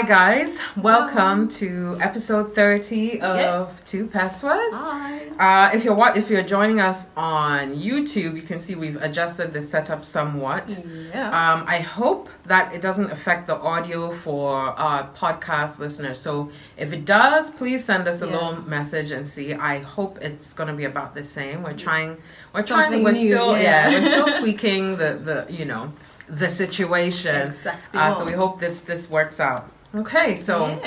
guys, welcome to episode 30 of Two Pesewas. Hi. If you're joining us on YouTube, you can see we've adjusted the setup somewhat. Yeah. I hope that it doesn't affect the audio for our podcast listeners. So if it does, please send us a little message and see. I hope it's going to be about the same. We're still tweaking the situation. Exactly. So we hope this works out. Okay, so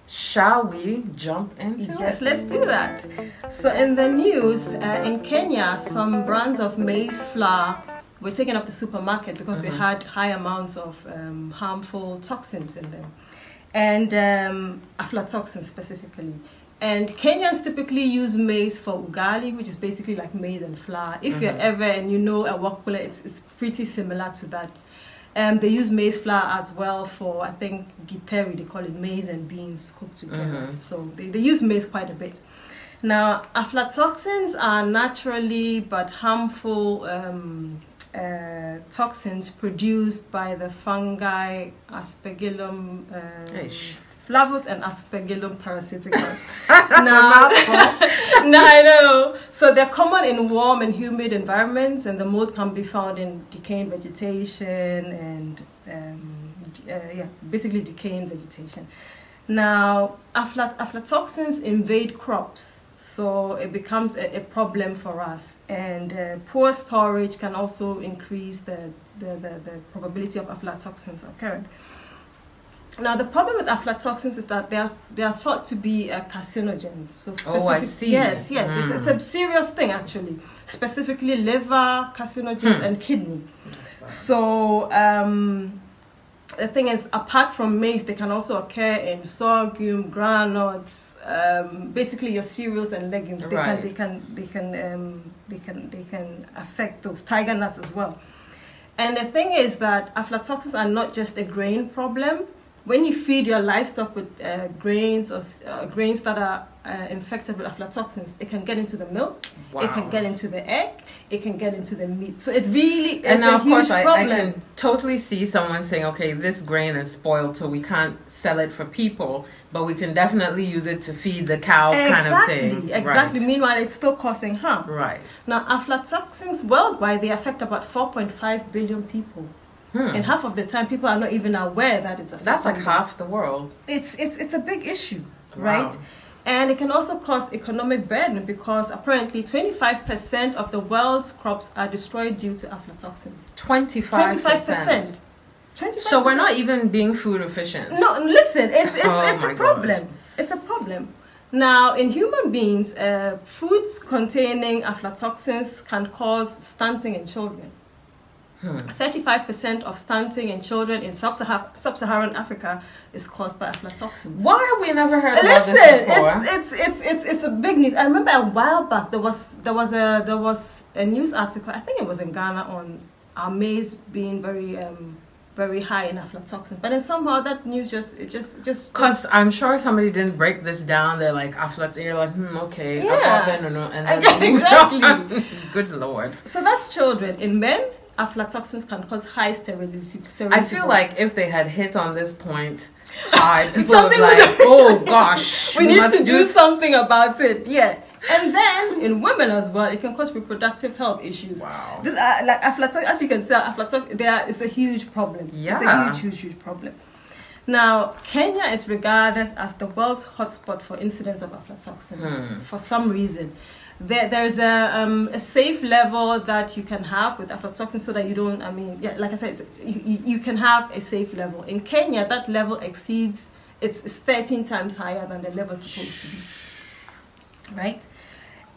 shall we jump into it? Yes, let's do that. So in the news, in Kenya, some brands of maize flour were taken off the supermarket because they had high amounts of harmful toxins in them, and aflatoxin specifically. And Kenyans typically use maize for ugali, which is basically like maize and flour. If you're ever, and you know a wakula, it's pretty similar to that. They use maize flour as well for, I think, githeri, they call it maize and beans cooked together. So they use maize quite a bit. Now, aflatoxins are naturally but harmful toxins produced by the fungi Aspergillum flavus and Aspergillum parasiticus. Now, I know. So they're common in warm and humid environments, and the mold can be found in decaying vegetation and basically decaying vegetation. Now, aflatoxins invade crops, so it becomes a problem for us. And poor storage can also increase the probability of aflatoxins occurring. Now, the problem with aflatoxins is that they are thought to be carcinogens. So I see. Yes. It's a serious thing, actually. Specifically, liver carcinogens and kidney. So the thing is, apart from maize, they can also occur in sorghum, groundnuts, basically your cereals and legumes. They can affect those tiger nuts as well. And the thing is that aflatoxins are not just a grain problem. When you feed your livestock with grains or grains that are infected with aflatoxins, it can get into the milk, it can get into the egg, it can get into the meat. So it really is a huge problem. I can totally see someone saying, okay, this grain is spoiled, so we can't sell it for people, but we can definitely use it to feed the cows kind of thing. Exactly. Right. Meanwhile, it's still causing harm. Right. Now, aflatoxins worldwide, they affect about 4.5 billion people. And half of the time, people are not even aware that it's affecting That's like half the world. It's a big issue, right? And it can also cause economic burden because apparently 25% of the world's crops are destroyed due to aflatoxins. 25%. So we're not even being food efficient. No, listen, it's a problem. It's a problem. Now, in human beings, foods containing aflatoxins can cause stunting in children. 35% of stunting in children in sub-Saharan Africa is caused by aflatoxins. Why have we never heard about this before? It's a big news. I remember a while back there was a news article. I think it was in Ghana on our maize being very high in aflatoxin, but then somehow that news just because I'm sure somebody didn't break this down. They're like aflatoxin. You're like, okay, and then exactly. Good Lord. So that's children. In men, aflatoxins can cause high sterility. I feel like if they had hit on this point, people would be like, oh gosh, we need to do something about it. Yeah. And then in women as well, it can cause reproductive health issues. Wow. This like aflatoxin, as you can tell, aflatoxin is a huge problem. Yeah. It's a huge problem. Now, Kenya is regarded as the world's hotspot for incidents of aflatoxins for some reason. There is a safe level that you can have with aflatoxin so that you don't, like I said, you can have a safe level. In Kenya, that level exceeds, it's 13 times higher than the level supposed to be, right?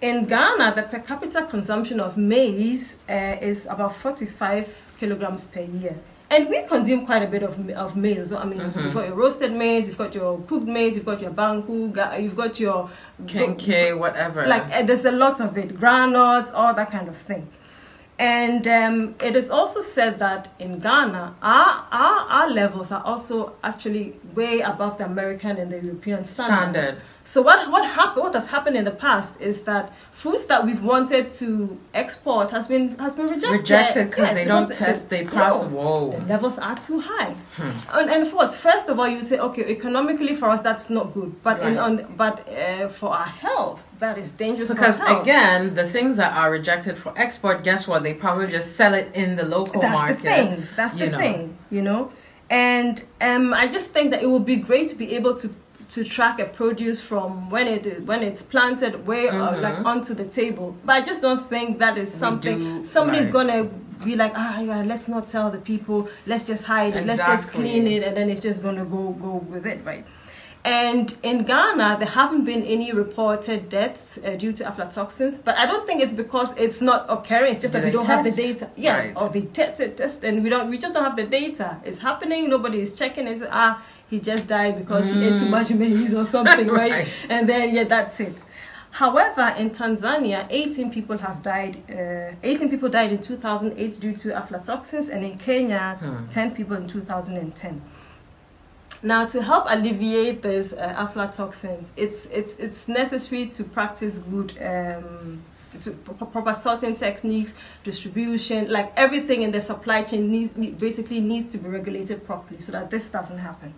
In Ghana, the per capita consumption of maize is about 45 kilograms per year. And we consume quite a bit of maize. So, you've got your roasted maize, you've got your cooked maize, you've got your banku, you've got your kenke, whatever. There's a lot of it, granules, all that kind of thing. And it is also said that in Ghana, our levels are also actually way above the American and the European standard. So what happened? What has happened in the past is that foods that we've wanted to export has been rejected. Rejected because they don't test. They pass. No, the levels are too high. And first of all, you say, okay, economically for us that's not good, but for our health that is dangerous. Because for our health. Again, the things that are rejected for export, guess what? They probably just sell it in the local market. That's the thing. You know, and I just think that it would be great to be able to track a produce from when it's planted like onto the table. But I just don't think that is something somebody's gonna be like, let's not tell the people, let's just hide it, let's just clean it, and then it's just gonna go with it, right? And in Ghana, there haven't been any reported deaths due to aflatoxins, but I don't think it's because it's not occurring. It's just that we don't have the data. Yeah, right. Or they test, and we just don't have the data. It's happening. Nobody is checking. It's he just died because he ate too much maize or something, right? And then that's it. However, in Tanzania, 18 people have died. 18 people died in 2008 due to aflatoxins, and in Kenya, 10 people in 2010. Now, to help alleviate these aflatoxins, it's necessary to practice good, proper sorting techniques, distribution, like everything in the supply chain needs to be regulated properly so that this doesn't happen.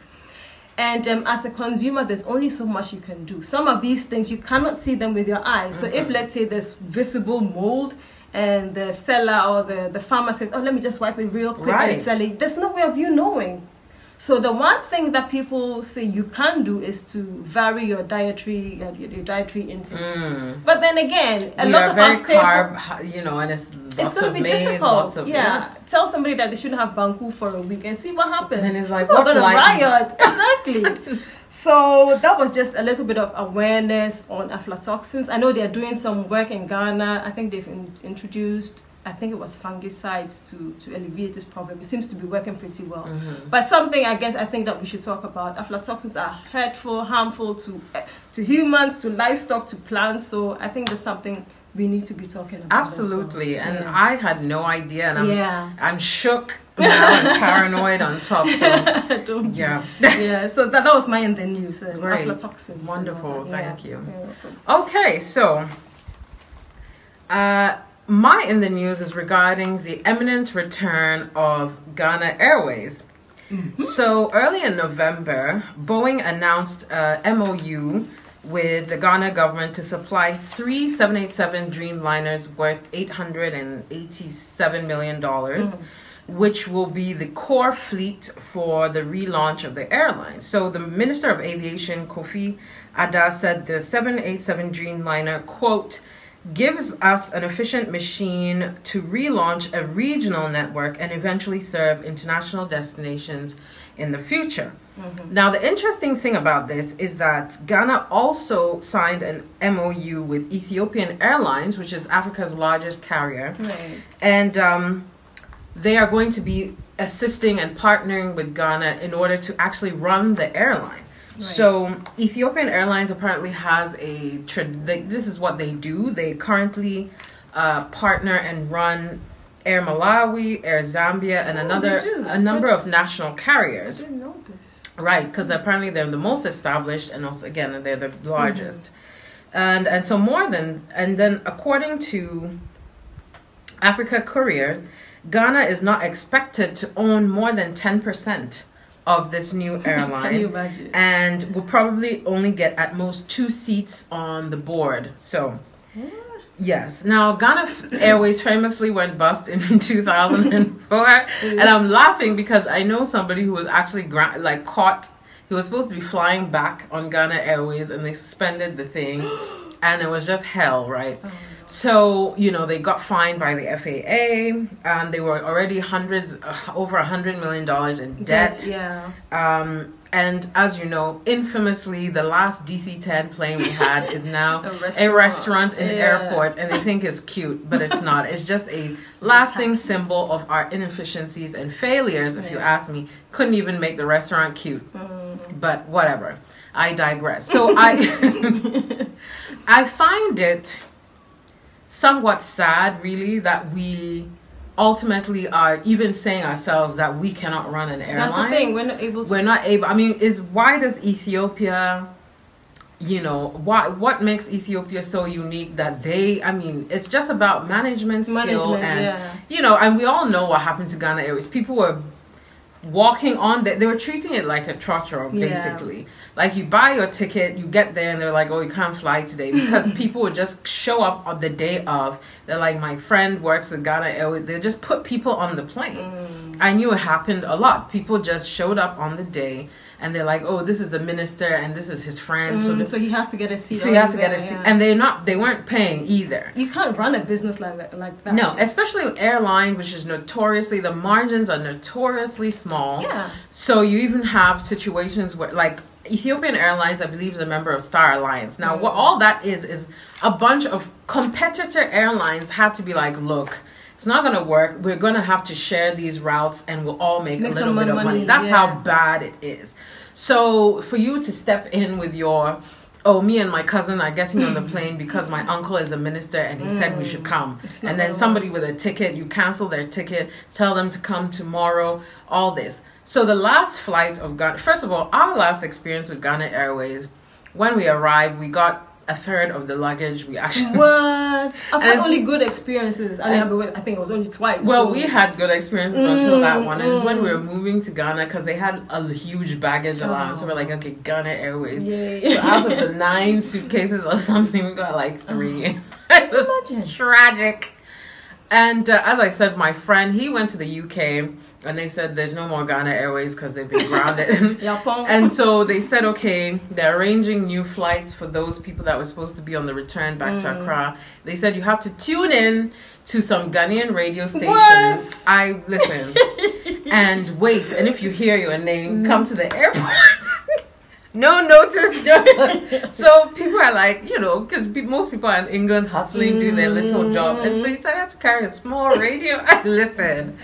And as a consumer, there's only so much you can do. Some of these things, you cannot see them with your eyes. So if, let's say, there's visible mold, and the seller or the farmer says, let me just wipe it real quick and sell it, there's no way of you knowing. So the one thing that people say you can do is to vary your dietary intake. But then again, a lot of us carb, and it's going to be difficult. Tell somebody that they shouldn't have banku for a week and see what happens. And it's like, we're going to riot. Exactly. So that was just a little bit of awareness on aflatoxins. I know they're doing some work in Ghana. I think they've introduced, I think it was fungicides to alleviate this problem. It seems to be working pretty well. But something I think that we should talk about, aflatoxins are hurtful, harmful to humans, to livestock, to plants. So I think there's something we need to be talking about. Absolutely. Well. And I had no idea. And I'm shook now and paranoid on top. So, so that was my in the news. Aflatoxins. Wonderful. Thank you. Okay, so my in the news is regarding the imminent return of Ghana Airways. So early in November, Boeing announced a MOU with the Ghana government to supply 3 787 Dreamliners worth $887 million, which will be the core fleet for the relaunch of the airline. So the Minister of Aviation, Kofi Ada, said the 787 Dreamliner, quote, gives us an efficient machine to relaunch a regional network and eventually serve international destinations in the future. Now, the interesting thing about this is that Ghana also signed an MOU with Ethiopian Airlines, which is Africa's largest carrier. And they are going to be assisting and partnering with Ghana in order to actually run the airline. So Ethiopian Airlines apparently has this is what they do. They currently partner and run Air Malawi, Air Zambia, and a number of national carriers. I didn't know this. Right, because apparently they're the most established, and also again they're the largest. And so then according to Africa Couriers, Ghana is not expected to own more than 10% of this new airline. Can you imagine? And will probably only get at most 2 seats on the board. So, yes. Now, Ghana Airways famously went bust in 2004. And I'm laughing because I know somebody who was actually caught. He was supposed to be flying back on Ghana Airways and they suspended the thing. And it was just hell, right? So, they got fined by the FAA. They were already over $100 million in debt. And as you know, infamously, the last DC-10 plane we had is now a restaurant in the airport. And they think it's cute, but it's not. It's just a lasting symbol of our inefficiencies and failures, if you ask me. Couldn't even make the restaurant cute. But whatever. I digress. So I find it somewhat sad, really, that we ultimately are even saying ourselves that we cannot run an airline. That's the thing. We're not able to. We're not able. I mean, why does Ethiopia what makes Ethiopia so unique that it's just about management skill and we all know what happened to Ghana Airways. People were walking on they were treating it like a trotro, basically. Like, you buy your ticket, you get there, and they're like, oh, you can't fly today, because people would just show up on the day of. They're like, my friend works at Ghana Airways. They just put people on the plane. I knew it happened a lot. People just showed up on the day, and they're like, oh, this is the minister, and this is his friend. So he has to get a seat. So he has to get a seat. And they weren't paying either. You can't run a business like that. No, especially with airline, which is the margins are notoriously small. Yeah. So you even have situations where, like, Ethiopian Airlines, I believe, is a member of Star Alliance. Now, what all that is a bunch of competitor airlines had to be like, look, it's not going to work. We're going to have to share these routes, and we'll all make a little bit of money. That's how bad it is. So for you to step in with me and my cousin are getting on the plane because my uncle is a minister and he said we should come. And then somebody with a ticket, you cancel their ticket, tell them to come tomorrow, all this. So the last flight of Ghana, first of all, our last experience with Ghana Airways, when we arrived, we got a third of the luggage. We actually I've had only good experiences. I think it was only twice. Well, we had good experiences until that one. And it's when we were moving to Ghana, because they had a huge baggage allowance. So we're like, okay, Ghana Airways. Yay. So out of the 9 suitcases or something, we got like 3. It was tragic. And as I said, my friend, he went to the UK. And they said there's no more Ghana Airways because they've been grounded. And so they said, okay, they're arranging new flights for those people that were supposed to be on the return back to Accra. They said you have to tune in to some Ghanaian radio stations. What? I listen and wait. And if you hear your name, come to the airport. No notice. So people are like, because most people are in England hustling, doing their little job. And so he said I have to carry a small radio. Listen.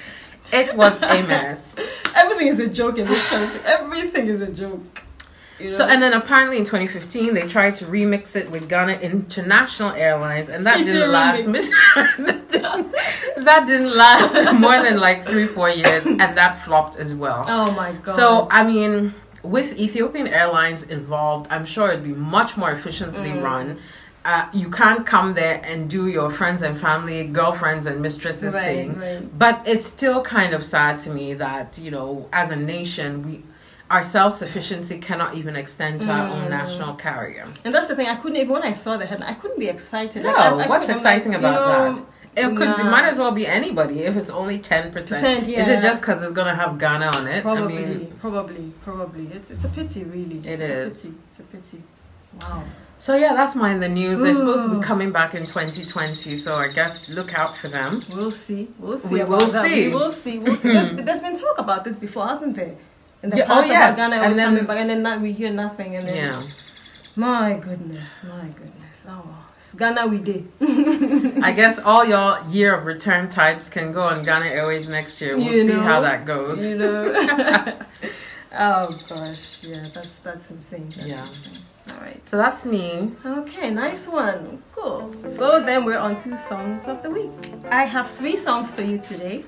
It was a mess. Everything is a joke in this country. Everything is a joke. So, and then apparently in 2015, they tried to remix it with Ghana International Airlines, and that didn't last. That didn't last more than like 3-4 years, and that flopped as well. Oh my God. So, with Ethiopian Airlines involved, I'm sure it'd be much more efficiently run. You can't come there and do your friends and family, girlfriends and mistresses thing. Right. But it's still kind of sad to me that, as a nation, our self-sufficiency cannot even extend to our own national carrier. And that's the thing. When I saw the headline, I couldn't be excited. No, what's exciting about that? It might as well be anybody if it's only 10%. Is it just because it's going to have Ghana on it? Probably. It's a pity, really. It's a pity. Wow. So yeah, that's mine. The news. They're supposed to be coming back in 2020, so I guess look out for them. We'll see. We will see. There's been talk about this before, hasn't there? In the past, about Ghana was coming back, and then we hear nothing. And then, my goodness. Oh, it's Ghana we did. I guess all your year of return types can go on Ghana Airways next year. We'll see how that goes. Oh gosh, yeah, that's insane. That's insane. All right. So that's me. Okay, nice one. Cool. So then we're on to songs of the week. I have 3 songs for you today.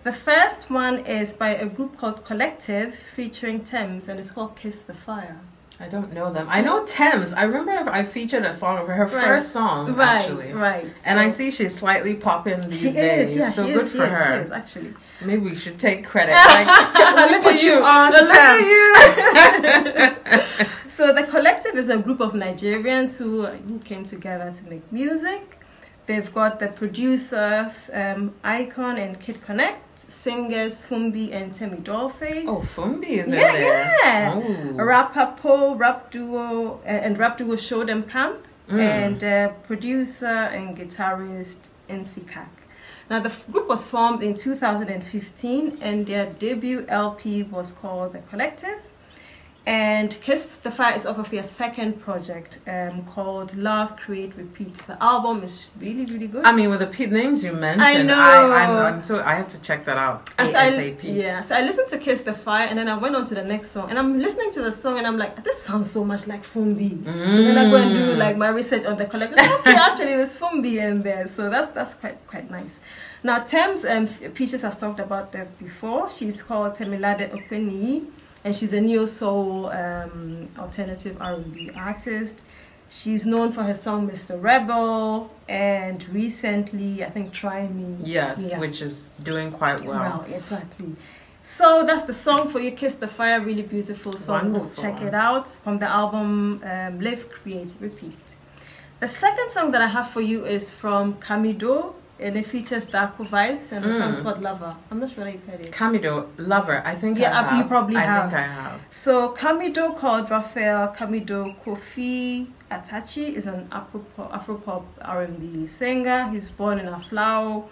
The first one is by a group called Collective featuring Thames, and it's called Kiss the Fire. I don't know them. I know Thames. I remember I featured a song of her first song, actually. Right. And I see she's slightly popping these days. Yeah, so she good is, for her. She is, actually. Maybe we should take credit. Look at you on Look at you. So the Collective is a group of Nigerians who came together to make music. They've got the producers, Icon and Kid Connect, singers Fumbi and Camidoh. Oh, Fumbi is in there. Yeah. Rapper Po, rap duo Show Them Camp, and producer and guitarist NC. Now, the group was formed in 2015, and their debut LP was called The Collective. And Kiss the Fire is off of their second project called Love, Create, Repeat. The album is really, really good. I mean, with the names you mentioned, I know. I have to check that out. So I listened to Kiss the Fire, and then I went on to the next song. And I'm listening to the song, and I'm like, this sounds so much like Fumbi. So then I go and do like my research on the Collective. Okay, actually, there's Fumbi in there. So that's quite nice. Now, Thames, Peaches has talked about that before. She's called Temilade Openi. and she's a neo-soul alternative R&B artist. She's known for her song Mr. Rebel, and recently, I think, Try Me. Yes, yeah. Which is doing quite well. Well, exactly. So that's the song for you, Kiss the Fire. Really beautiful song. Go check it out from the album Live, Create, Repeat. The second song that I have for you is from Camidoh, and it features Darko Vibes, and the song's called Lover. I'm not sure that you've heard it. Camidoh, Lover. I think I have. You probably have. I think I have. So Camidoh, called Raphael Camidoh Kofi Atachi, is an Afropop R&B singer. He's born in Aflao,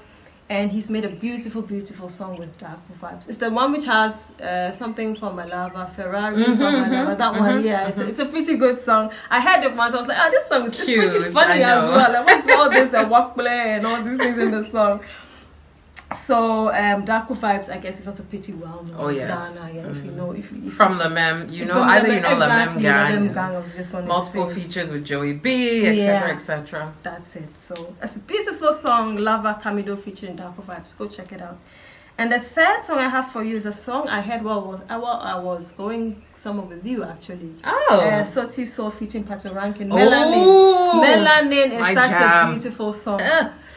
and he's made a beautiful, beautiful song with Darko Vibes. It's the one which has something from my lover, Ferrari from my lover. That one, yeah. It's a pretty good song. I heard it once. I was like, this song is pretty funny as well. Like, what's all this work play and all these things in the song? So Darko Vibes, I guess, is also pretty well known in Ghana. Yeah, if you know, if from the Mem, you know, either you know the Mem gang, I was just going to multiple features with Joey B, etc., etc. That's it. So it's a beautiful song, Lover, Camidoh featuring Darko Vibes. Go check it out. And the third song I have for you is a song I heard while I was going somewhere with you, actually. Sauti Soul featuring Patoranking. Melanin is such a beautiful song.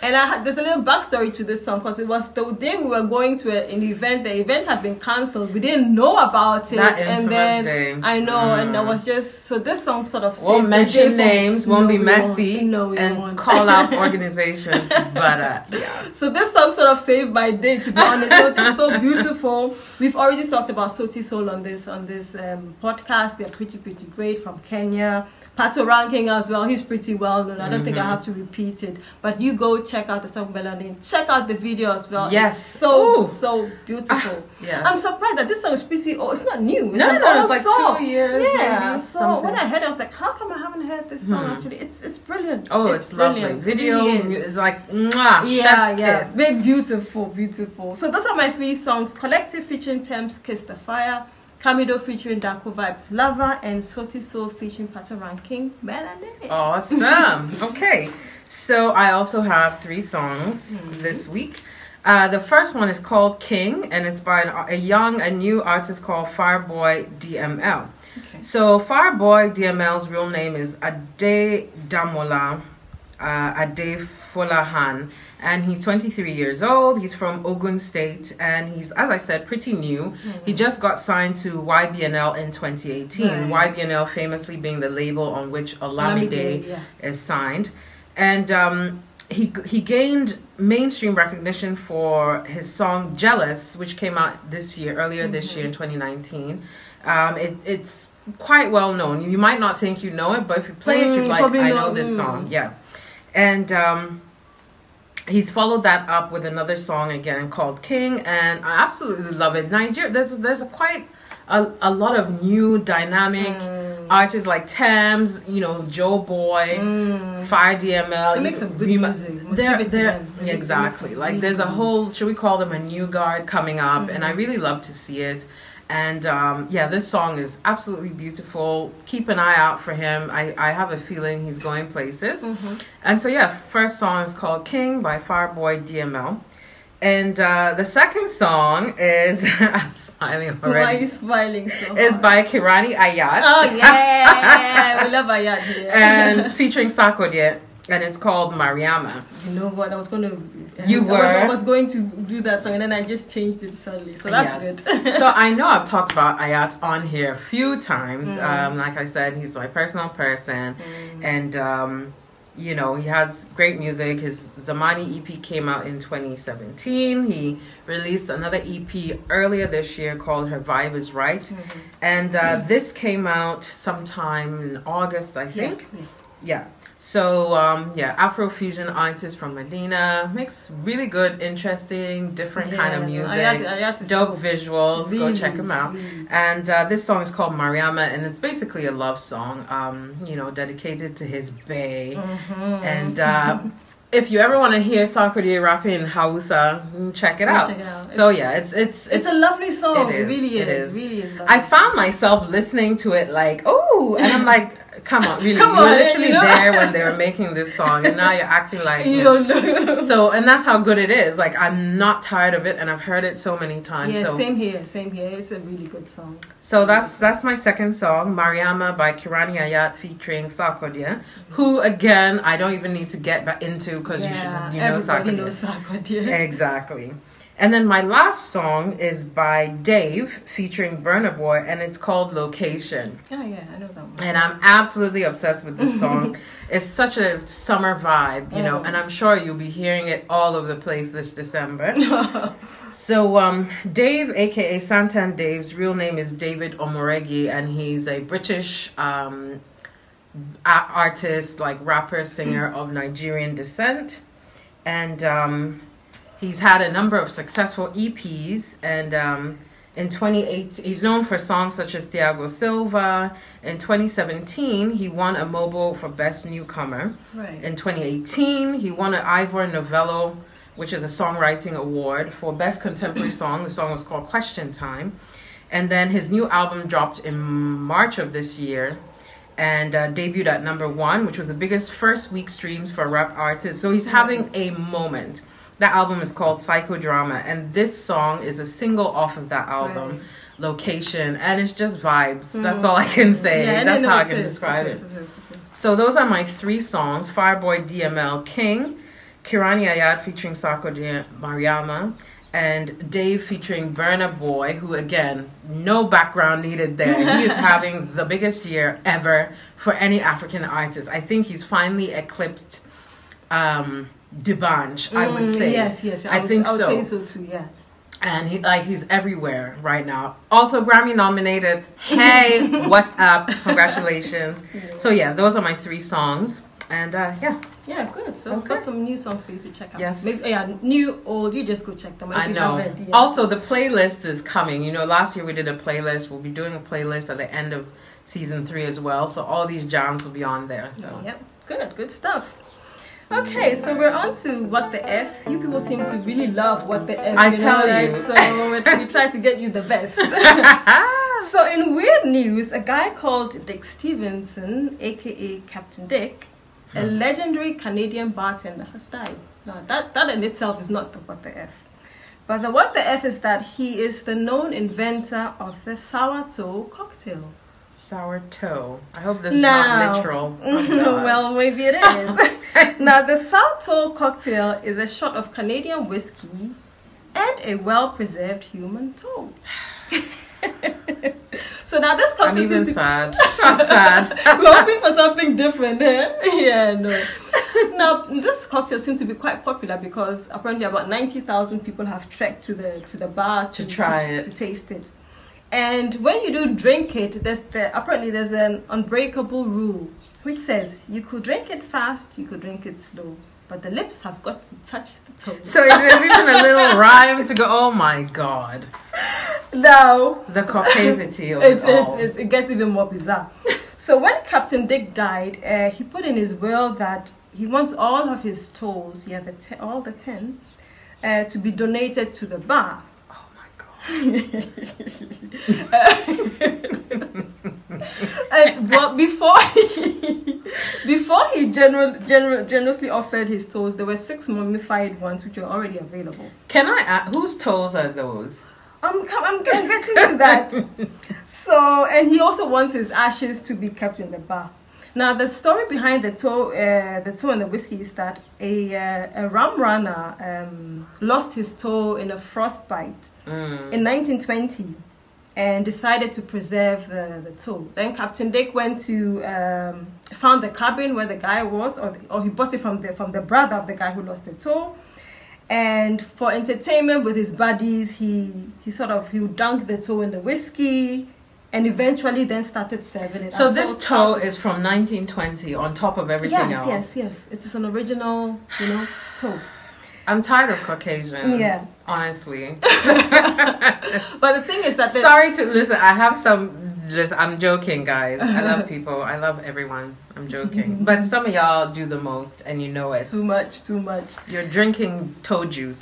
And there's a little backstory to this song, because it was the day we were going to an event. The event had been cancelled. We didn't know about it. And then day. I know, and I was just, so this song sort of won't mention names, won't be messy, and call out organizations. But yeah. So this song sort of saved my day, to be honest. It was just so beautiful. We've already talked about Sauti Soul on this podcast. They're pretty great, from Kenya. Patoranking as well, he's pretty well known. I don't think I have to repeat it, but you go check out the song Melanin. Check out the video as well. Yes, it's so beautiful. Yes. I'm surprised that this song is pretty old. It's not new. It's it's like song. 2 years. Yeah. Maybe, so something. when I heard it, I was like, how come I haven't heard this song? Actually, it's brilliant. Oh, it's brilliant. Lovely. Video, really it's like chef's kiss. Very beautiful. So those are my 3 songs: Collective featuring Thames, Kiss the Fire; Camidoh featuring Darko Vibes, Lover; and Sauti Soul featuring Patoranking, Melanin. Awesome. Okay, so I also have 3 songs this week. The first one is called King, and it's by a new artist called Fireboy DML. Okay. So Fireboy DML's real name is Adedamola Adefolahan, and he's 23 years old. He's from Ogun State, and he's, as I said, pretty new. He just got signed to YBNL in 2018. YBNL famously being the label on which Olamide is signed. And he gained mainstream recognition for his song Jealous, which came out earlier this year in 2019. It's quite well known. You might not think you know it, but if you play it, you're like, I know this song. Yeah. And he's followed that up with another song again called King, and I absolutely love it. Nigeria, there's quite a lot of new dynamic artists like Thames, Joe Boy, Fire DML. They make some good music. Exactly. Like there's a whole, should we call them a new guard coming up, and I really love to see it. And this song is absolutely beautiful. Keep an eye out for him. I have a feeling he's going places. And so first song is called King by Fireboy DML. And the second song is I'm smiling already. Why are you smiling so hard? It's by Kirani Ayat. Oh yeah, we love Ayat here. And featuring Sarkodie, and it's called Mariama. You know what? I was going to. I was going to do that song, and then I just changed it suddenly. So that's good. So I know I've talked about Ayat on here a few times. Like I said, he's my personal person, and he has great music. His Zamani EP came out in 2017. He released another EP earlier this year called Her Vibe Is Right, and this came out sometime in August, I think. Yeah. So, Afrofusion artist from Medina, makes really good, interesting, different kind of music, dope visuals, go check him out. And this song is called Mariama, and it's basically a love song, dedicated to his bae. And if you ever want to hear Sarkodie rapping in Hausa, check it out. So it's a lovely song. It is. It really is. It is. Really is lovely. I found myself listening to it like, and I'm like, Come on, really. Come You were on, literally you know? there when they were making this song, and now you're acting like You don't know. So, and that's how good it is. Like, I'm not tired of it, and I've heard it so many times. Yeah, so. same here. It's a really good song. So that's my second song, Mariama by Kirani Ayat featuring Sarkodie, who again I don't even need to get back into because you know everybody Sarkodie. knows Sarkodie. Exactly. And then my last song is by Dave featuring Burna Boy, and it's called Location. Oh yeah, I know that one. And I'm absolutely obsessed with this song. It's such a summer vibe, you know, and I'm sure you'll be hearing it all over the place this December. So Dave, aka Santan Dave's real name is David Omoregi, and he's a British artist, like rapper, singer of Nigerian descent. And he's had a number of successful EPs, and in 2018, he's known for songs such as Thiago Silva. In 2017, he won a Mobo for Best Newcomer. Right. In 2018, he won an Ivor Novello, which is a songwriting award, for Best Contemporary Song. The song was called Question Time. And then his new album dropped in March of this year and debuted at #1, which was the biggest first week streams for a rap artist. So he's having a moment. That album is called Psychodrama, and this song is a single off of that album, Location, and it's just vibes. That's all I can say. Yeah, that's how I can describe it. It is. So those are my 3 songs: Fireboy, DML, King, Kirani Ayat featuring Sarkodie, Mariama, and Dave featuring Burna Boy, who again, no background needed there. He is having the biggest year ever for any African artist. I think he's finally eclipsed D'banj, I would say. Yes. I would say so too, yeah. And he's everywhere right now. Also Grammy nominated. Hey, what's up? Congratulations. So yeah, those are my 3 songs. And Yeah, good. So I've got some new songs for you to check out. Yes. Maybe, new, old, you just go check them out. I know. Also, the playlist is coming. You know, last year we did a playlist. We'll be doing a playlist at the end of season 3 as well. So all these jams will be on there. So. Yep, good stuff. Okay, so we're on to What the F. You people seem to really love What the F. I tell you. So we try to get you the best. So in weird news, a guy called Dick Stevenson, aka Captain Dick, a legendary Canadian bartender, has died. Now that in itself is not the What the F. But the What the F is that he is the known inventor of the sourdough cocktail. Sourdough. I hope this is not literal. Oh, well, maybe it is. Now, the sourdough cocktail is a shot of Canadian whiskey and a well-preserved human toe. So now this cocktail I'm even seems sad. I'm sad. We're hoping for something different, eh? Yeah, no. Now, this cocktail seems to be quite popular because apparently about 90,000 people have trekked to the bar to try it, to taste it. And when you do drink it, apparently there's an unbreakable rule which says you could drink it fast, you could drink it slow, but the lips have got to touch the toe. So there's even a little rhyme to go. Oh my God! No, the caucasity of it all. It gets even more bizarre. So when Captain Dick died, he put in his will that he wants all of his toes, all the 10, to be donated to the bar. But before he generously offered his toes, there were 6 mummified ones which were already available. Can I ask, whose toes are those? I'm getting to that. So, and he also wants his ashes to be kept in the bar. Now, the story behind the toe and the whiskey is that a rum runner lost his toe in a frostbite in 1920 and decided to preserve the toe. Then Captain Dick went to found the cabin where the guy was, or he bought it from the brother of the guy who lost the toe. And for entertainment with his buddies, he would dunk the toe in the whiskey. And eventually then started serving it. So this toe is from 1920 on top of everything else? Yes. It is an original, toe. I'm tired of Caucasians. Yeah. Honestly. But the thing is that... Sorry to... Listen, I have some... Listen, I'm joking, guys. I love people. I love everyone. I'm joking. But some of y'all do the most, and you know it. Too much. You're drinking toe juice.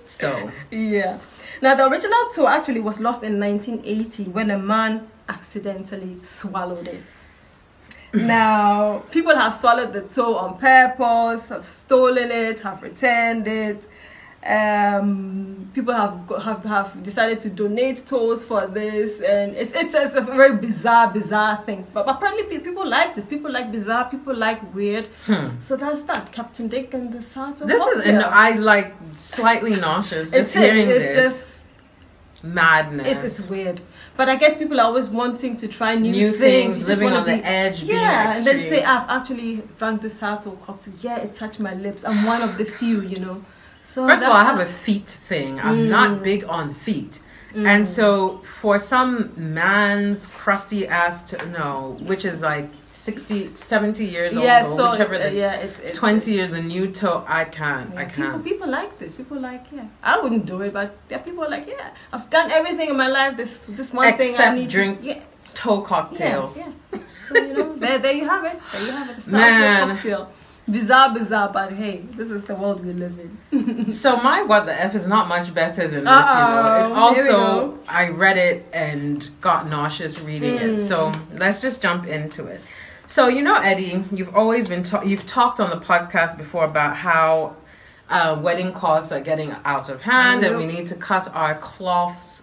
So... Yeah. Now, the original toe actually was lost in 1980 when a man accidentally swallowed it. Now, people have swallowed the toe on purpose, have stolen it, have returned it. People have decided to donate toes for this, and it's a very bizarre thing. But apparently, people like this. People like bizarre. People like weird. So that's that. Captain Dick and the Sauti. This is, and I like slightly nauseous just hearing this. It's just madness. It's weird. But I guess people are always wanting to try new things, living on the edge, being extreme. And then say, I've actually drank the Sauti cocktail. Yeah, it touched my lips. I'm one of the few, you know. So first of all, I have a feet thing. I'm not big on feet. And so for some man's crusty ass which is like 60, 70 years old, so whichever it's 20 years, the new toe, I can't. People like this. People like, I wouldn't do it, but people like, I've done everything in my life. This one thing I need drink toe cocktails. So, you know, there you have it. There you have it. The Sauti cocktail. Bizarre, but hey, this is the world we live in. So my what the F is not much better than this, you know. It also, I read it and got nauseous reading it. So let's just jump into it. So, you know, Eddie, you've always been you've talked on the podcast before about how wedding costs are getting out of hand, and we need to cut our coats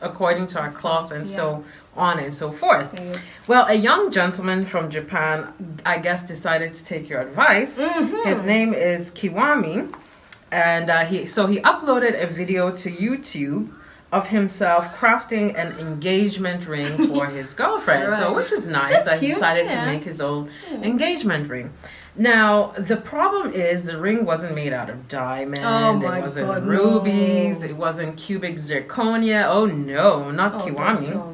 according to our cloths, and so on and so forth. Well, a young gentleman from Japan, I guess, decided to take your advice. His name is Kiwami, and he uploaded a video to YouTube of himself crafting an engagement ring for his girlfriend. So, which is nice. He decided to make his own engagement ring. Now, the problem is the ring wasn't made out of diamond, it wasn't rubies, it wasn't cubic zirconia. Oh no, not Kiwami.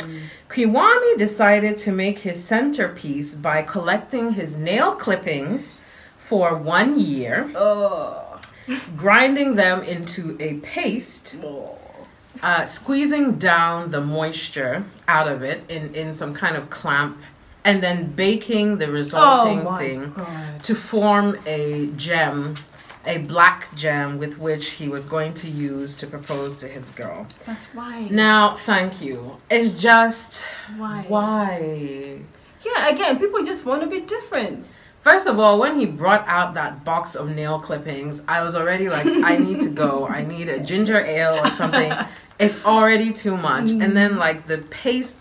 Kiwami decided to make his centerpiece by collecting his nail clippings for 1 year, grinding them into a paste, squeezing down the moisture out of it in some kind of clamp, and then baking the resulting thing to form a gem, a black gem with which he was going to use to propose to his girl. That's right. Now, thank you. It's just... Why? Yeah, again, people just want to be different. First of all, when he brought out that box of nail clippings, I was already like, I need to go. I need a ginger ale or something. It's already too much. And then, like, the paste...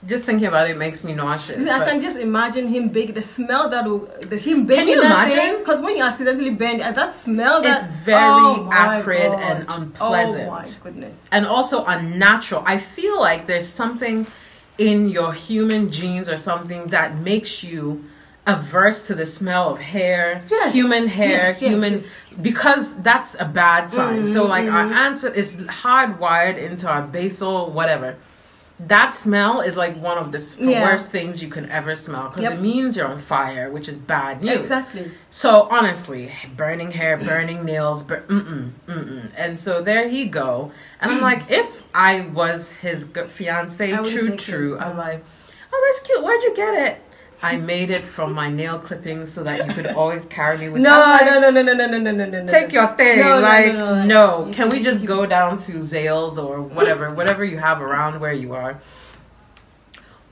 just thinking about it makes me nauseous. I can just imagine him baking. The smell him baking. Can you imagine? Because when you accidentally bend, that smell it's very acrid and unpleasant. Oh my goodness! And also unnatural. I feel like there's something in your human genes or something that makes you averse to the smell of hair, human hair, because that's a bad sign. So like our answer is hardwired into our basal whatever. That smell is like one of the worst things you can ever smell, because it means you're on fire, which is bad news. Exactly. So honestly, burning hair, burning nails, and so there he go. And I'm like, if I was his fiance, true, I'm like, oh, that's cute. Where'd you get it? I made it from my nail clippings so that you could always carry me with No. Take your thing. No. Can we just go down to Zales or whatever you have around where you are?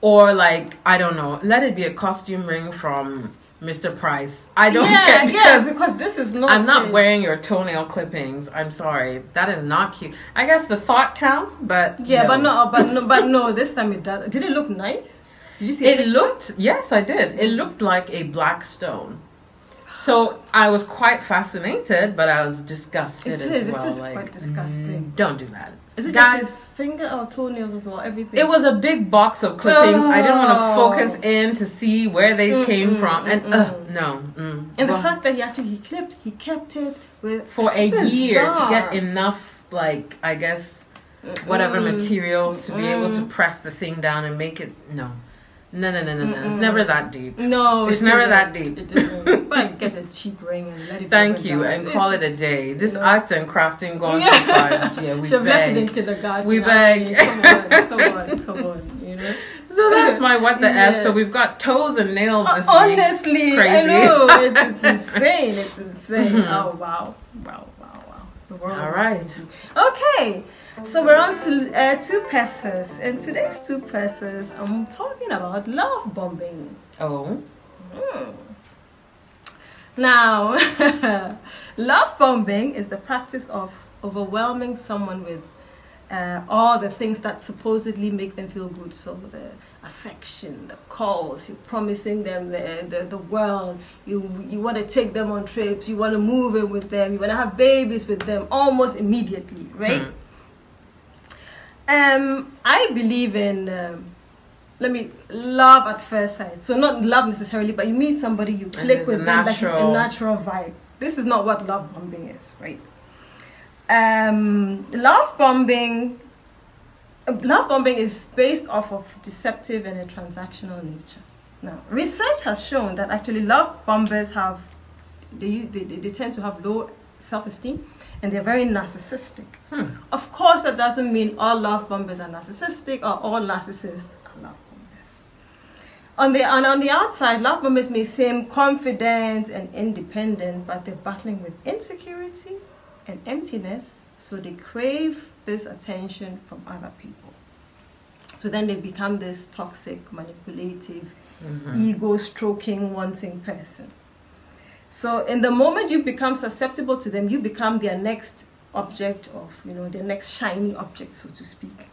Or like, I don't know, let it be a costume ring from Mr. Price. I don't care because this is not. I'm not wearing your toenail clippings. I'm sorry. That is not cute. I guess the thought counts, but but no. This time it does. Did it look nice? Did you see it? Yes, I did. It looked like a black stone. So I was quite fascinated, but I was disgusted as well. It is quite disgusting. Don't do that. Is it just his finger or toenails as well? Everything. It was a big box of clippings. I didn't want to focus in to see where they came from. And no. And the fact that he kept it for a year to get enough, like, I guess, whatever materials to be able to press the thing down and make it. No. It's never that deep. No, it's never that deep. It isn't. But get a cheap ring and let it. Thank you, and call it a day. This arts and crafting going too far. Yeah, we beg. Left it in kindergarten. We beg. Come on. You know. So that's my what the F. So we've got toes and nails this week. Honestly, it's crazy. I know it's insane. It's insane. Oh wow. The world. All right. Okay. So we're on to two Pesewas, and today's two Pesewas, I'm talking about love bombing. Oh. Now, love bombing is the practice of overwhelming someone with all the things that supposedly make them feel good. So the affection, the calls, you're promising them the world, you want to take them on trips, you want to move in with them, you want to have babies with them almost immediately, right? I believe in love at first sight. So not love necessarily, but you meet somebody, you click with them, like a natural vibe. This is not what love bombing is, right? Love bombing is based off of deceptive and a transactional nature. Now, research has shown that actually love bombers they tend to have low self-esteem, and they're very narcissistic. Of course, that doesn't mean all love bombers are narcissistic or all narcissists are love bombers. On the outside, love bombers may seem confident and independent, but they're battling with insecurity and emptiness, so they crave this attention from other people. So then they become this toxic, manipulative, ego-stroking, wanting person. So in the moment you become susceptible to them, you become their next object of, their next shiny object, so to speak.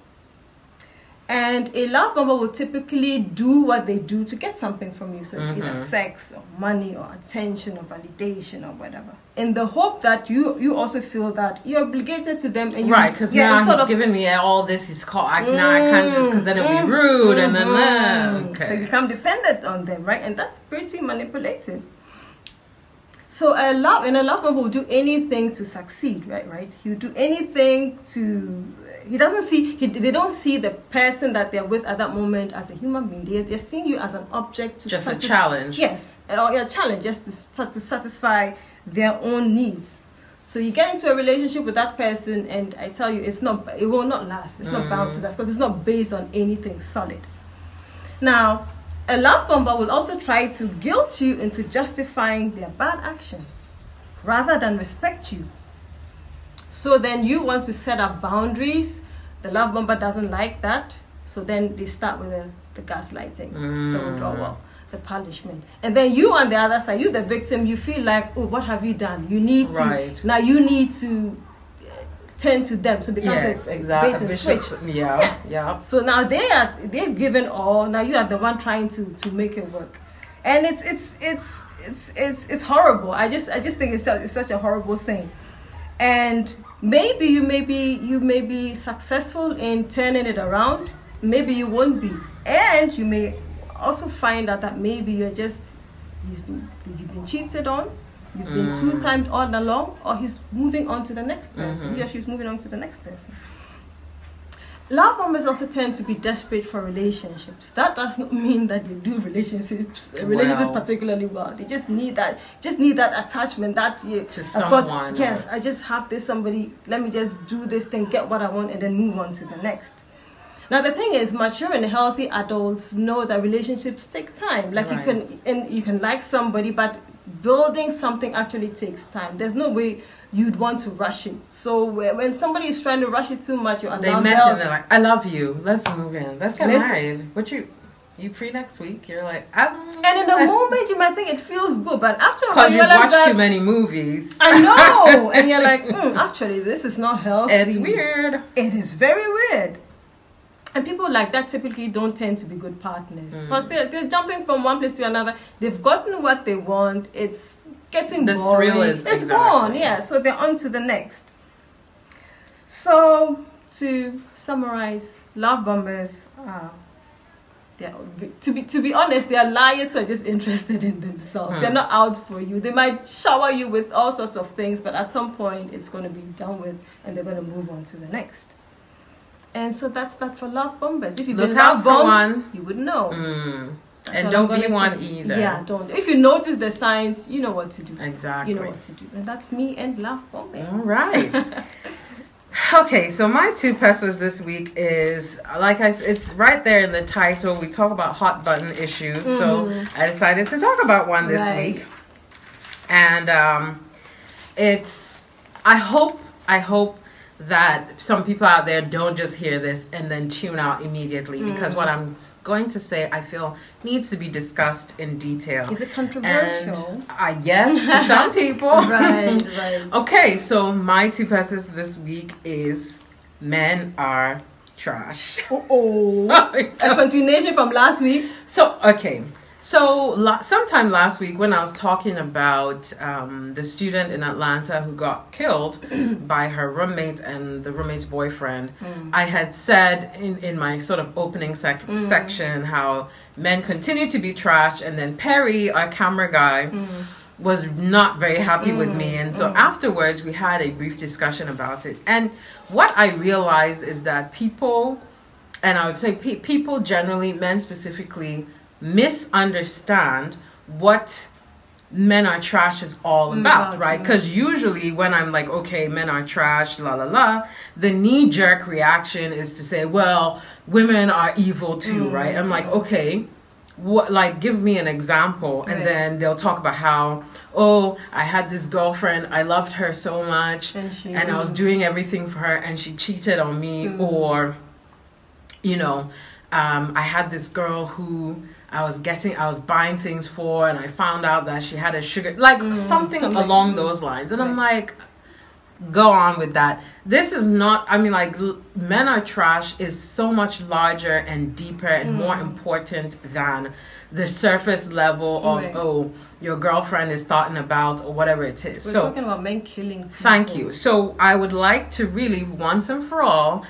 And a love bomber will typically do what they do to get something from you. So it's either sex or money or attention or validation or whatever. In the hope that you also feel that you're obligated to them. And right, because now he's giving me all this. He's called, now I can't do this because then it'll be rude. And then, okay. So you become dependent on them, right? And that's pretty manipulative. So a love bomber will do anything to succeed, right? He'll do anything to... They don't see the person that they're with at that moment as a human being. They're seeing you as an object to just a challenge. Yes, or a challenge just to satisfy their own needs. So you get into a relationship with that person, and I tell you, it will not last. It's not bound to last because it's not based on anything solid. Now, a love bomber will also try to guilt you into justifying their bad actions rather than respect you. So then you want to set up boundaries. The love bomber doesn't like that. So then they start with the gaslighting, the withdrawal, the punishment. And then you on the other side, you the victim, you feel like, oh, what have you done? You need to, now you need to turn to them. So it becomes bait and switch. Yeah. So now they've given all, now you are the one trying to make it work. And it's horrible. I just think it's such a horrible thing. And maybe you may be successful in turning it around. Maybe you won't be. And you may also find out that maybe you've been cheated on, you've been two-timed all along, or he's moving on to the next person. He or she's moving on to the next person. Love bombers also tend to be desperate for relationships. That does not mean that they do relationships particularly well. They just need that attachment that to someone. Yes, I just have this somebody. Let me just do this thing, get what I want, and then move on to the next. Now the thing is, mature and healthy adults know that relationships take time. Like you can like somebody, but building something actually takes time. There's no way you'd want to rush it. So when somebody is trying to rush it too much, they're like, I love you, let's move in, let's get married. What you free next week? You're like, and in the moment you might think it feels good, but after a while you watch too many movies. I know. And you're like, actually this is not healthy. It's weird. It is very weird. And people like that typically don't tend to be good partners because they're jumping from one place to another. They've gotten what they want. It's getting boring. Thrill is it's gone. Yeah, so they're on to the next. So to summarize, love bombers to be honest, they are liars who are just interested in themselves. They're not out for you. They might shower you with all sorts of things, but at some point it's going to be done with, and they're going to move on to the next. And so that's that for love bombers. If you've been love bombed, you would know. And don't be one either. Yeah, don't. If you notice the signs, you know what to do. Exactly. You know what to do. And that's me and love bombing. All right. Okay, so my two Pesewas this week is, like I said, it's right there in the title. We talk about hot button issues. So I decided to talk about one this week. And it's, I hope that some people out there don't just hear this and then tune out immediately, because what I'm going to say, I feel, needs to be discussed in detail. Is it controversial? And, yes, to some people. Right. Okay, so my 2 pesos this week is men are trash. A continuation from last week. So, okay. So, sometime last week when I was talking about the student in Atlanta who got killed by her roommate and the roommate's boyfriend, I had said in my sort of opening section how men continue to be trash, and then Perry, our camera guy, was not very happy with me. And so afterwards we had a brief discussion about it. And what I realized is that people, and I would say people generally, men specifically, misunderstand what men are trash is all about, right? Because usually when I'm like, okay, men are trash, la la la, the knee-jerk reaction is to say, well, women are evil too, right? I'm like, okay, what, like, give me an example. And then they'll talk about how, oh, I had this girlfriend, I loved her so much, and I was doing everything for her, and she cheated on me. Or, you know, I had this girl who I was buying things for, and I found out that she had a sugar, like something along those lines. And I'm like, go on with that. This is not, I mean, like, men are trash is so much larger and deeper and more important than the surface level of, oh, your girlfriend is thoughting about, or whatever it is. We're talking about men killing people. Thank you. So I would like to really, once and for all,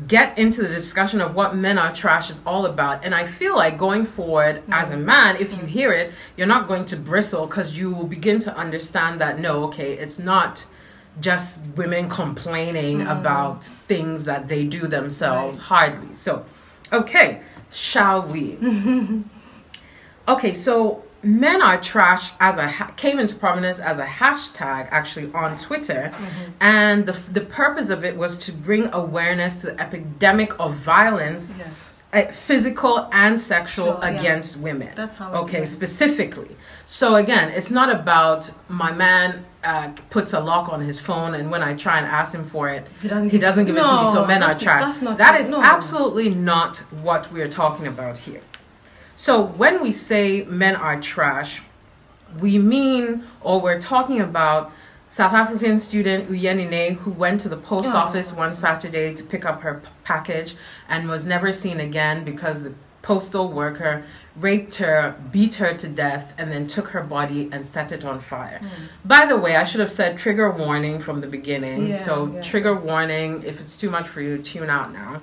get into the discussion of what men are trash is all about. And I feel like going forward as a man, if you hear it, you're not going to bristle, because you will begin to understand that, no, okay, it's not just women complaining about things that they do themselves. Hardly. So, okay, shall we? Okay, so men are trash came into prominence as a hashtag actually on Twitter, and the purpose of it was to bring awareness to the epidemic of violence, physical and sexual, against women. That's how. Okay, specifically. So again, it's not about my man puts a lock on his phone, and when I try and ask him for it, he doesn't give it to me. So men are trash. That is absolutely not what we're talking about here. So when we say men are trash, we mean, or we're talking about South African student Uyenine, who went to the post office one Saturday to pick up her package and was never seen again because the postal worker raped her, beat her to death, and then took her body and set it on fire. By the way, I should have said trigger warning from the beginning. Trigger warning, if it's too much for you, tune out now.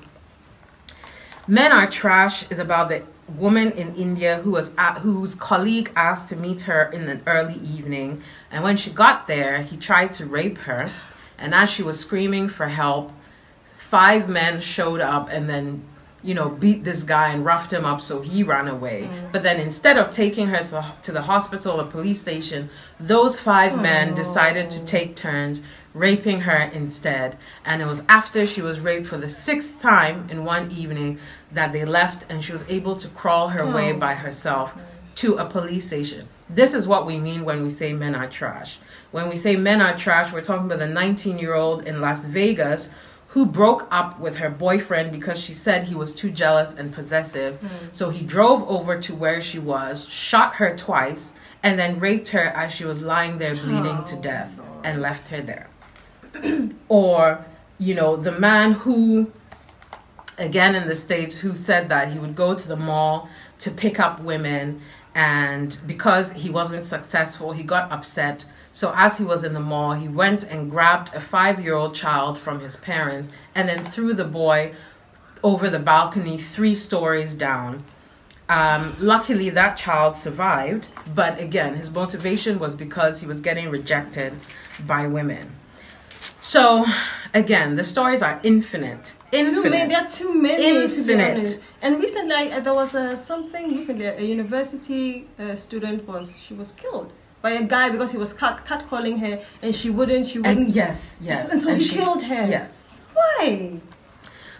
Men Are Trash is about the woman in India whose colleague asked to meet her in an early evening, and when she got there, he tried to rape her, and as she was screaming for help, 5 men showed up and then, beat this guy and roughed him up, so he ran away. But then instead of taking her to the hospital or police station, those 5 men decided to take turns raping her instead. And it was after she was raped for the 6th time in one evening that they left, and she was able to crawl her way by herself to a police station. This is what we mean when we say men are trash. When we say men are trash, we're talking about the 19-year-old in Las Vegas who broke up with her boyfriend because she said he was too jealous and possessive. So he drove over to where she was, shot her twice, and then raped her as she was lying there bleeding to death and left her there. Or, the man who, again in the States, who said that he would go to the mall to pick up women, and because he wasn't successful, he got upset. So as he was in the mall, he went and grabbed a 5-year-old child from his parents and then threw the boy over the balcony 3 stories down. Luckily, that child survived, but again, his motivation was because he was getting rejected by women. So, again, the stories are infinite. There are too many, to be honest. And recently, there was a university student was killed by a guy because he was catcalling her, and she wouldn't. And yes. And so he killed her. Yes. Why?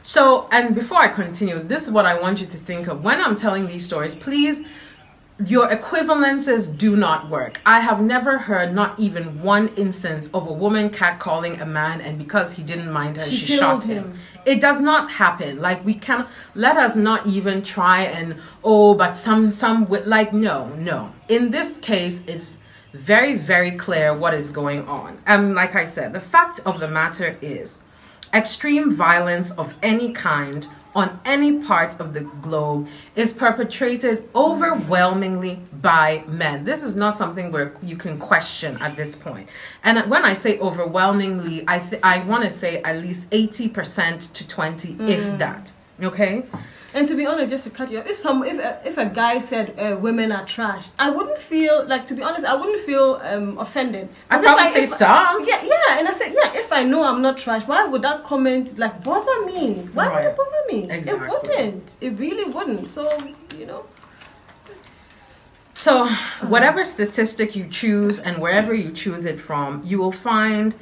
So, and before I continue, this is what I want you to think of. When I'm telling these stories, please your equivalences do not work. I have never heard not even one instance of a woman catcalling a man, and because he didn't mind her, she shot him. It does not happen. Like, we can let us not even try and but some like, no. In this case, it's very, very clear what is going on. Like I said, the fact of the matter is, extreme violence of any kind on any part of the globe is perpetrated overwhelmingly by men. This is not something where you can question at this point. And when I say overwhelmingly, I want to say at least 80% to 20%, if that. Okay? And to be honest, just to cut you off, if a guy said women are trash, I wouldn't feel, like, to be honest, I wouldn't feel offended. I'd probably say some. Yeah, and I said, if I know I'm not trash, why would that comment, like, bother me? Why would it bother me? Exactly. It wouldn't. It really wouldn't. So, you know. So, whatever statistic you choose and wherever you choose it from, you will find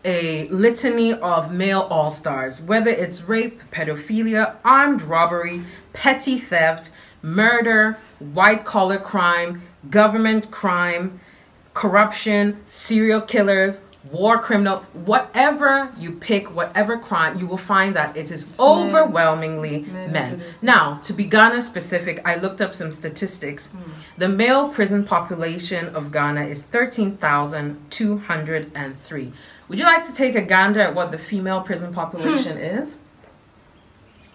a litany of male all-stars, whether it's rape, pedophilia, armed robbery, petty theft, murder, white-collar crime, government crime, corruption, serial killers, war criminal, whatever you pick, whatever crime, you will find that it is overwhelmingly men. Now, to be Ghana specific, I looked up some statistics. The male prison population of Ghana is 13,203. Would you like to take a gander at what the female prison population is?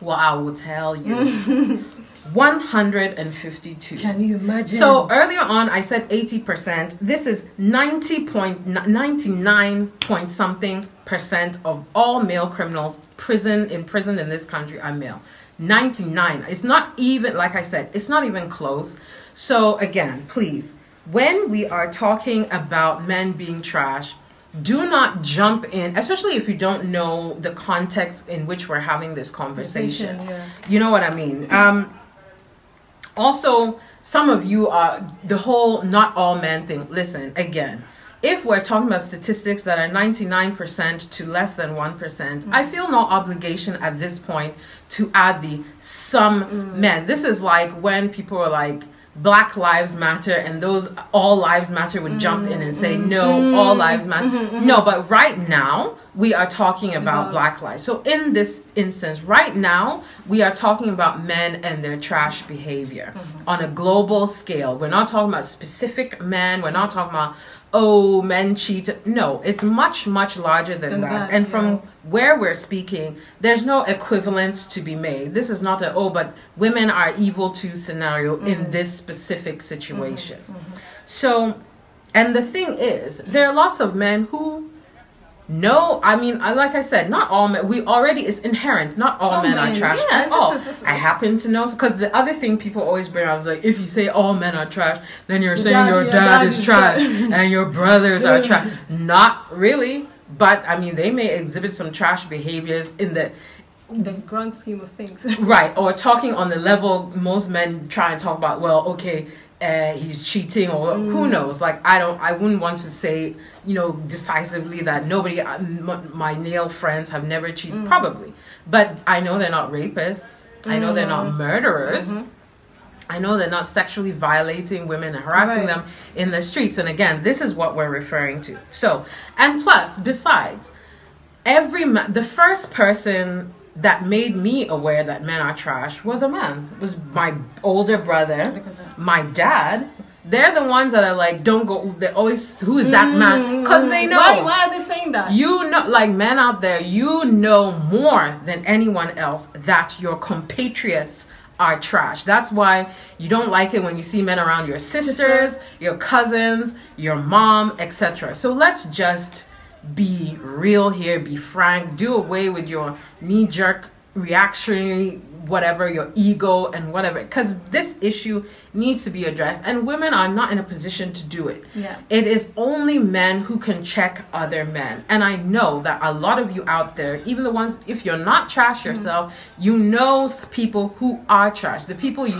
Well, I will tell you. 152. Can you imagine? So earlier on, I said 80%. This is 99 point something percent of all male criminals in prison in this country are male. 99. It's not even, like I said, it's not even close. So again, please, when we are talking about men being trash, do not jump in, especially if you don't know the context in which we're having this conversation. You know what I mean? Also, some of you are the whole not all men thing. Listen, again, if we're talking about statistics that are 99% to less than 1%, I feel no obligation at this point to add the some men. This is like when people are like, Black Lives Matter, and those all lives matter would jump in and say, no, all lives matter. No, but right now, we are talking about Black lives. So in this instance, right now, we are talking about men and their trash behavior on a global scale. We're not talking about specific men. We're not talking about, men cheat. No, it's much, much larger than that. And from where we're speaking, there's no equivalence to be made. This is not but women are evil too scenario in this specific situation. So, and the thing is, there are lots of men who like I said, not all men. It's inherent. Not all men are trash at all. I happen to know, because the other thing people always bring up is like, if you say all men are trash, then you're saying your dad is trash and your brothers are trash. Not really, but I mean, they may exhibit some trash behaviors in the grand scheme of things. Right, or talking on the level most men try and talk about, he's cheating, or who knows. Like, I wouldn't want to say, decisively that nobody, my male friends have never cheated, probably. But I know they're not rapists. I know they're not murderers. I know they're not sexually violating women and harassing them in the streets. And again, this is what we're referring to. So, and plus, besides, the first person that made me aware that men are trash was a man. It was my older brother, my dad. They're the ones that are like, don't go. They're always, who is that man? Because they know. Why are they saying that? Like, men out there, more than anyone else that your compatriots are trash. That's why you don't like it when you see men around your sisters, your cousins, your mom, etc. So let's just be real here, be frank, do away with your knee-jerk reactionary whatever, your ego and whatever, because this issue needs to be addressed, and women are not in a position to do it. It is only men who can check other men. And I know that a lot of you out there, even the ones, if you're not trash yourself, people who are trash, the people you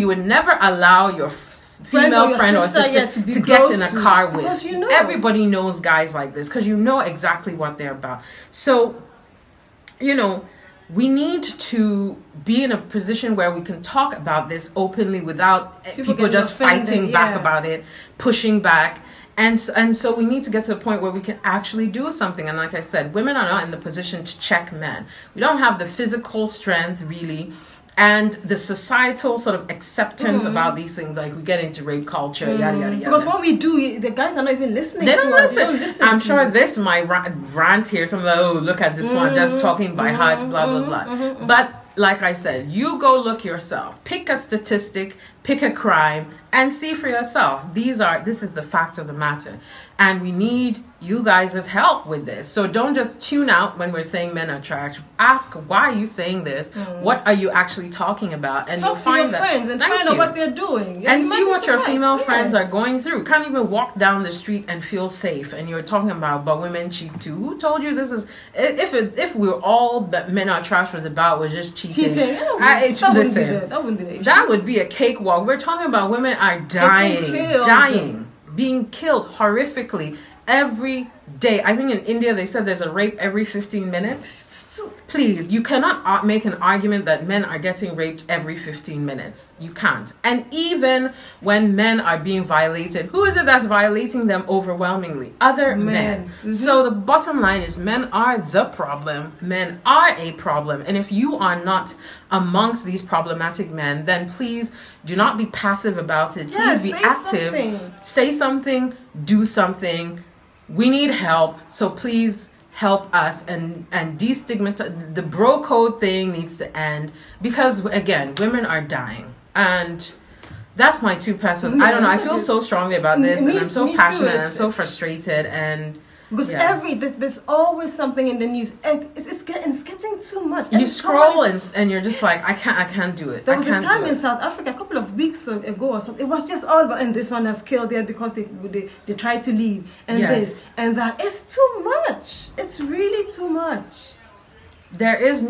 would never allow your female friend or sister to get in a car with. Everybody knows guys like this, because exactly what they're about. So, we need to be in a position where we can talk about this openly without people just fighting back about it, pushing back. And so we need to get to a point where we can actually do something. And like I said, women are not in the position to check men. We don't have the physical strength, really, and the societal sort of acceptance about these things. Like, we get into rape culture, yada, yada, yada. Because what we do, the guys are not even listening to us. They don't listen. I'm sure this might rant here. Some like, oh, look at this one, just talking by heart, blah, blah, blah. But like I said, you go look yourself. Pick a statistic, pick a crime, and see for yourself. This is the fact of the matter. And we need you guys' help with this. So don't just tune out when we're saying men are trash. Ask, why are you saying this? What are you actually talking about? And talk to your friends and find out what they're doing. And see what your female friends are going through. You can't even walk down the street and feel safe. And you're talking about, but women cheat too. Who told you this is... If we're all that men are trash was about was just cheating. That wouldn't be the issue. That would be a cakewalk. We're talking about women are dying, being killed horrifically every day. I think in India they said there's a rape every 15 minutes. Please, you cannot make an argument that men are getting raped every 15 minutes. You can't. And even when men are being violated, who is it that's violating them overwhelmingly? Other men. So the bottom line is, men are the problem. Men are a problem. And if you are not amongst these problematic men, then please do not be passive about it. Please be active. Say something. Do something. We need help. So please help us and destigmatize. The bro code thing needs to end, because again, women are dying. And that's my 2 pence. I don't know. I feel so strongly about this, and I'm so passionate and I'm so frustrated. And because there's always something in the news. It's getting too much. You scroll and you're just like, I can't do it. There was a time in South Africa a couple of weeks ago or something. It was just all about, and this one has killed there because they tried to leave, and this and that. It's too much. It's really too much. There's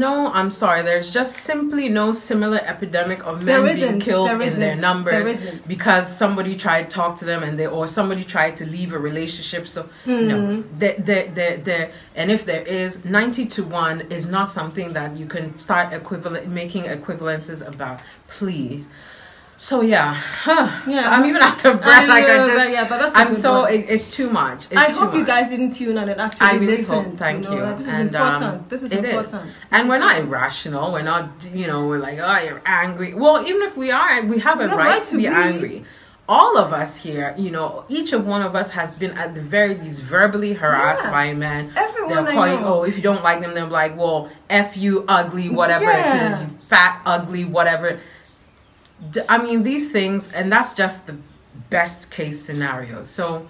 just simply no similar epidemic of men being killed in their numbers because somebody tried to talk to them or somebody tried to leave a relationship. So no, and if there is, 90-1 is not something that you can start making equivalences about. Please. So I'm even out of breath. It's too much. I hope you guys didn't tune on and actually listen. Hope. Thank you. This is important. This is important. And we're not irrational. We're not. We're like, oh, you're angry. Well, even if we are, we have a right to be angry. All of us here, each of one of us has been at the very least verbally harassed by men. Everyone they'll call you, if you don't like them, they'll be like, well, F you, ugly, whatever it is, you fat, ugly, whatever. I mean, these things, and that's just the best case scenario. So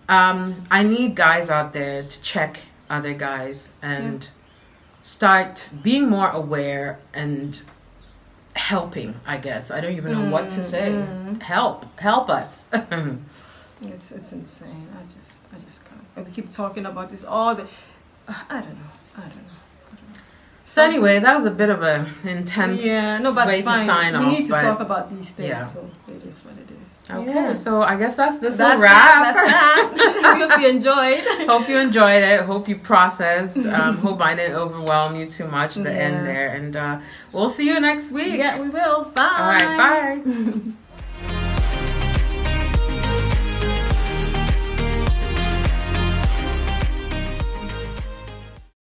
I need guys out there to check other guys and start being more aware and helping, I guess. I don't even know what to say. Help us. It's insane. I just can't. And we keep talking about this all the... I don't know. So anyway, that was a bit of an intense way to sign off. We need to talk about these things, so it is what it is. Okay, so I guess that's a wrap. That's that. We hope you enjoyed. Hope you enjoyed it. Hope you processed. Hope I didn't overwhelm you too much at the end there. And we'll see you next week. Yeah, we will. Bye. All right, bye.